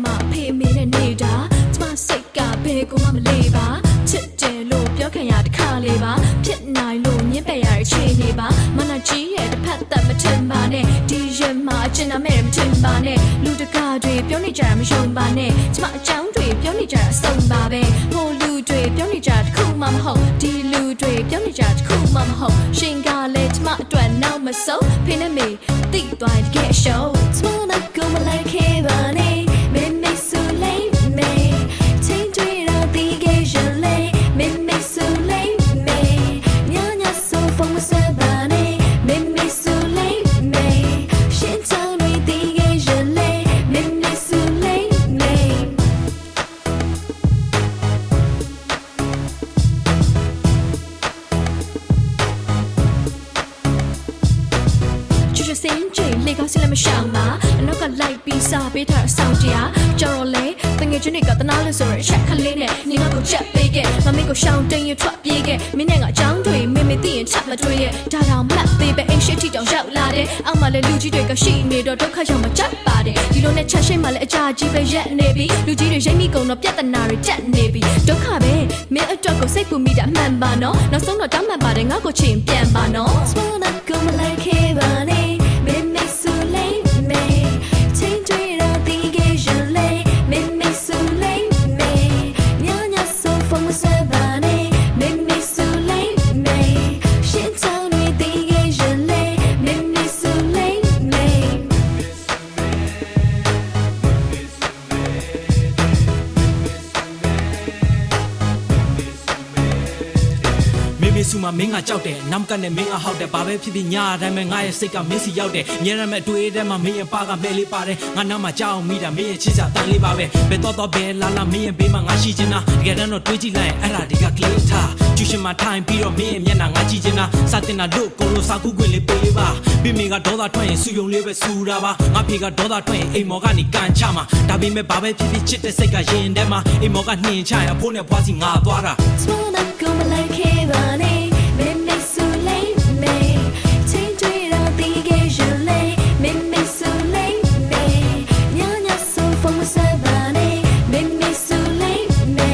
မှာဖေးမေနဲ့နေတာကျမစိတ်ကဘယ်ကိုမှမလေးပါချစ်တယ်လို့ပြောခံရတခါလေးပါဖြစ်နိုင်လို့ညစ်ပယ်ရတဲ့ခြေနေပါမနာကြီးရဲ့တစ်ဖက်သက်မထင်ပါနဲ့ဒီရက်မှာကျင်နာမဲ့မထင်ပါနဲ့လူတကာတွေပြောနေကြတာမယုံပါနဲ့ကျမအကြောင်းတွေပြောနေကြတာအဆုံးပါပဲဟိုလူတွေပြောနေကြတာတစ်ခုမှမဟုတ်ဒီလူတွေပြောနေကြတာတစ်ခုမှမဟုတ်ရှင်ကလည်းကျမအတွက်နောက်မဆုံးဖေးနဲ့မေတိသွားတကယ်ရှုံးကျမနဲ့ကိုမလိုက်ခဲ့ပါနဲ့မင်းမဆူလေးမေချင်းတွေတော့ဒီကရှင်လေးမင်းမဆူလေးမေညညဆိုဖုန်းဆက်ပါနဲ့မင်းမဆူလေးမေရှင်ချောင်းတွေဒီကရှင်လေးမင်းမဆူလေးမေချစ်စင်ချင်းလေကောင်းစလည်းမရှောင်ပါအနောက်ကလိုက်ပြီးစားပေးထားအဆောင်တရားကြော်လေတငယ်ချင်းတွေကတနာလို့ဆိုရချက်ခလေးနဲ့နေငါကိုချက်ပေးခဲ့မမေကိုရှောင်းတင်ရထွက်ပြေးခဲ့မင်းနဲ့ငါအကြောင်းတွေမင်းမသိရင်ချက်မတွေ့ရဲ့ဒါတောင်မှတ်သေးပဲအိမ်ရှိတီတောင်ရောက်လာတယ်အောက်မှာလည်းလူကြီးတွေကရှိနေတော့ဒုက္ခရောက်မှချက်ပါတယ်ဒီလိုနဲ့ချက်ရှိမှလည်းအကြာကြီးပဲရက်နေပြီလူကြီးတွေရိတ်မိကုန်တော့ပြဿနာတွေတက်နေပြီဒုက္ခပဲမင်းအတွက်ကိုစိတ်ပူမိတာမှန်ပါနော်နောက်ဆုံးတော့တောင်းမှန်ပါတယ်ငါ့ကိုချင်ပြန်ပါနော် Small that go like hey bunnyမင်းမဆူလေးမေချင်းတွေတော့ဒီကရှင်လေးမင်းမဆူလေးမေညညဆိုဖုန်းဆက်ပါနဲ့မင်းမဆူလေးမေရှင်ချောင်းတွေဒီကရှင်လေးမင်းမဆူလေးမေမေမေစုမှာမင်းကကြောက်တယ်နောက်ကနဲ့မင်းကဟောက်တယ်ဘာပဲဖြစ်ဖြစ်ညာအတိုင်းပဲငါရဲ့စိတ်ကမင်းစီရောက်တယ်ညရမဲ့အတွေ့အထဲမှာမင်းရဲ့ပါကပဲလေးပါတယ်ငါနောက်မှာကြောက်မိတာမင်းရဲ့ချစ်စာတန်လေးပါပဲဘယ်တော့ဘယ်လာလာမင်းရဲ့ဘေးမှာငါရှိချင်တာတကယ်တော့တွေးကြည့်လိုက်ရင်အဲ့ဒါဒီကကလေးထားကျူရှင်မှာထိုင်ပြီးတော့မင်းရဲ့မျက်နှာငါကြည့်ချင်တာစတင်တာလို့ကိုလိုစာကူးခွင့်လေးပေးလေးပါပြင်းမင်းကဒေါသထွက်ရင်စူယုံလေးပဲစူတာပါငါဖေကဒေါသထွက်ရင်အိမ်မော်ကနေကန်ချမှာဒါပေမဲ့ဘာပဲဖြစ်ဖြစ်ချစ်တဲ့စိတ်ကရင်ထဲမှာအိမ်မော်ကနှင်ချရင်အဖိုးနဲ့ဖွားစီငါသွားတာ Small that go like hey bunnyမင်းမဆူလေးမေချင်းတွေတော့ဒီကရှင်လေးမင်းမဆူလေးမေညညဆိုဖုန်းဆက်ပါနဲ့မင်းမဆူလေးမေ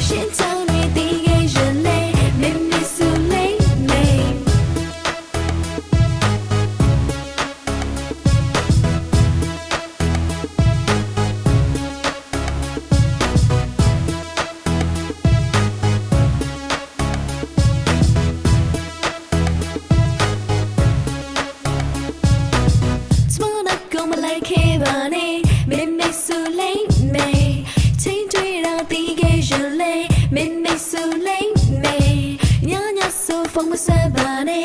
ရှင်ချောင်းတွေဒီကရှင်လေးမင်းမဆူလေးမေCome like hey bunny, me so late me. Change it out the occasion late, me so late me. Nya nya so from the bunny.